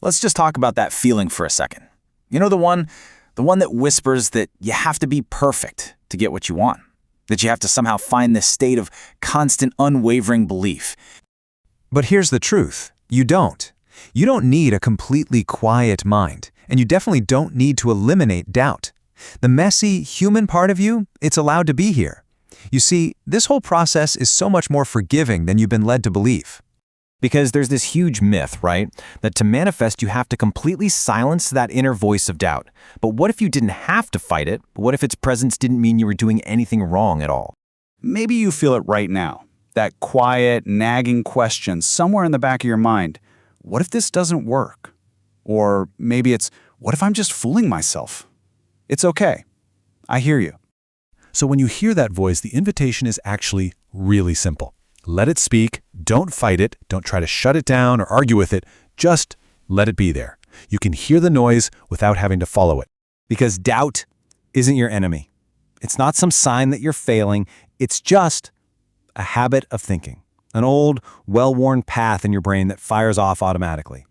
Let's just talk about that feeling for a second. You know, the one that whispers that you have to be perfect to get what you want, that you have to somehow find this state of constant, unwavering belief. But here's the truth. You don't. You don't need a completely quiet mind, and you definitely don't need to eliminate doubt. The messy, human part of you, it's allowed to be here. You see, this whole process is so much more forgiving than you've been led to believe. Because there's this huge myth, right? That to manifest, you have to completely silence that inner voice of doubt. But what if you didn't have to fight it? What if its presence didn't mean you were doing anything wrong at all? Maybe you feel it right now. That quiet, nagging question somewhere in the back of your mind. What if this doesn't work? Or maybe it's, what if I'm just fooling myself? It's okay. I hear you. So when you hear that voice, the invitation is actually really simple. Let it speak, don't fight it, don't try to shut it down or argue with it, just let it be there. You can hear the noise without having to follow it. Because doubt isn't your enemy. It's not some sign that you're failing. It's just a habit of thinking. An old, well-worn path in your brain that fires off automatically.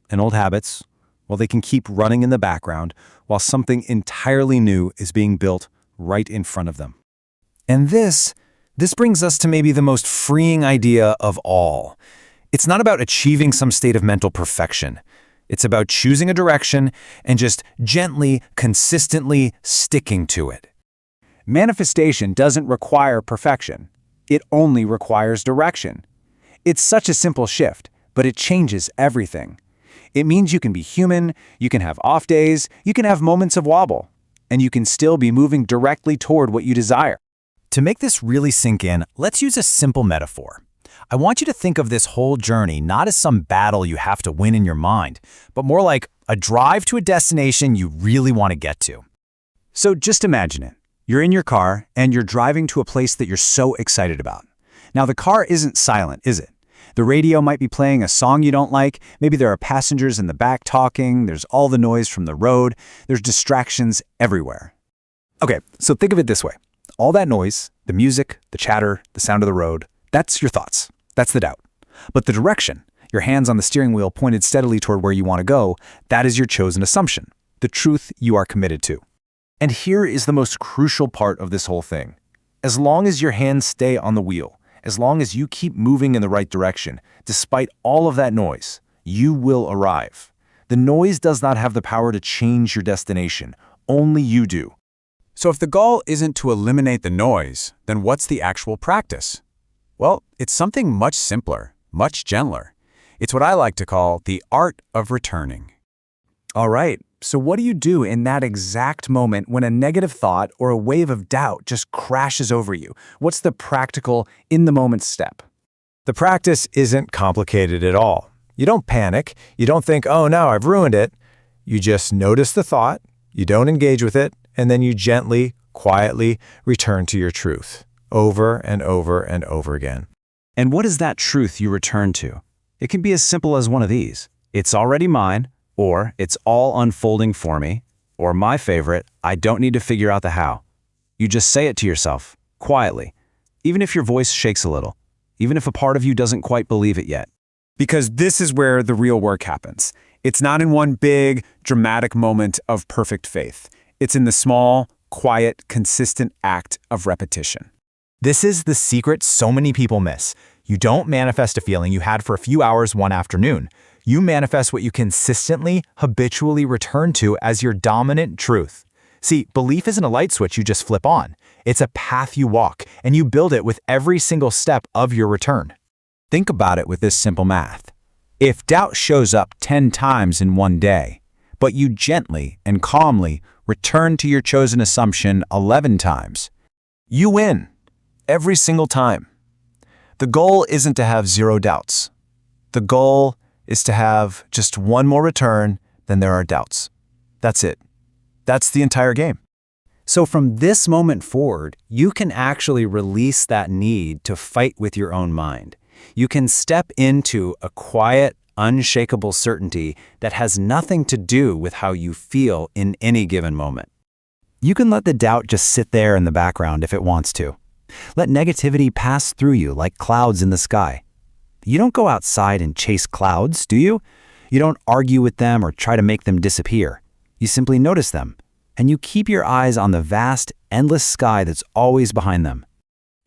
And old habits, well, they can keep running in the background while something entirely new is being built right in front of them. And this brings us to maybe the most freeing idea of all. It's not about achieving some state of mental perfection. It's about choosing a direction and just gently, consistently sticking to it. Manifestation doesn't require perfection. It only requires direction. It's such a simple shift, but it changes everything. It means you can be human, you can have off days, you can have moments of wobble, and you can still be moving directly toward what you desire. To make this really sink in, let's use a simple metaphor. I want you to think of this whole journey not as some battle you have to win in your mind, but more like a drive to a destination you really want to get to. So just imagine it. You're in your car and you're driving to a place that you're so excited about. Now the car isn't silent, is it? The radio might be playing a song you don't like. Maybe there are passengers in the back talking. There's all the noise from the road. There's distractions everywhere. Okay, so think of it this way. All that noise, the music, the chatter, the sound of the road, that's your thoughts. That's the doubt. But the direction, your hands on the steering wheel pointed steadily toward where you want to go, that is your chosen assumption, the truth you are committed to. And here is the most crucial part of this whole thing. As long as your hands stay on the wheel, as long as you keep moving in the right direction, despite all of that noise, you will arrive. The noise does not have the power to change your destination. Only you do. So if the goal isn't to eliminate the noise, then what's the actual practice? Well, it's something much simpler, much gentler. It's what I like to call the art of returning. All right, so what do you do in that exact moment when a negative thought or a wave of doubt just crashes over you? What's the practical, in-the-moment step? The practice isn't complicated at all. You don't panic. You don't think, oh no, I've ruined it. You just notice the thought, you don't engage with it, and then you gently, quietly return to your truth, over and over and over again. And what is that truth you return to? It can be as simple as one of these. It's already mine, or it's all unfolding for me, or my favorite, I don't need to figure out the how. You just say it to yourself, quietly, even if your voice shakes a little, even if a part of you doesn't quite believe it yet. Because this is where the real work happens. It's not in one big, dramatic moment of perfect faith. It's in the small, quiet, consistent act of repetition. This is the secret so many people miss. You don't manifest a feeling you had for a few hours one afternoon. You manifest what you consistently, habitually return to as your dominant truth. See, belief isn't a light switch you just flip on. It's a path you walk, and you build it with every single step of your return. Think about it with this simple math. If doubt shows up 10 times in one day, but you gently and calmly return to your chosen assumption 11 times, you win every single time. The goal isn't to have zero doubts. The goal is to have just one more return than there are doubts. That's it. That's the entire game. So from this moment forward, you can actually release that need to fight with your own mind. You can step into a quiet, unshakable certainty that has nothing to do with how you feel in any given moment. You can let the doubt just sit there in the background if it wants to. Let negativity pass through you like clouds in the sky. You don't go outside and chase clouds, do you? You don't argue with them or try to make them disappear. You simply notice them, and you keep your eyes on the vast, endless sky that's always behind them.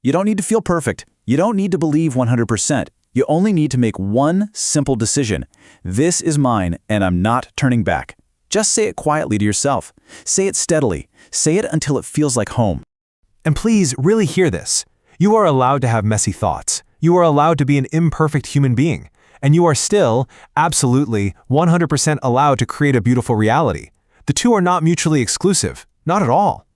You don't need to feel perfect. You don't need to believe 100%. You only need to make one simple decision. This is mine, and I'm not turning back. Just say it quietly to yourself. Say it steadily. Say it until it feels like home. And please really hear this. You are allowed to have messy thoughts. You are allowed to be an imperfect human being. And you are still, absolutely, 100% allowed to create a beautiful reality. The two are not mutually exclusive. Not at all.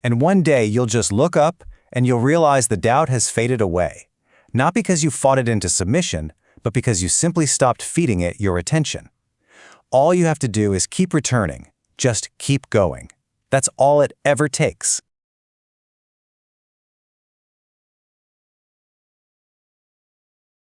And one day you'll just look up and you'll realize the doubt has faded away. Not because you fought it into submission, but because you simply stopped feeding it your attention. All you have to do is keep returning. Just keep going. That's all it ever takes.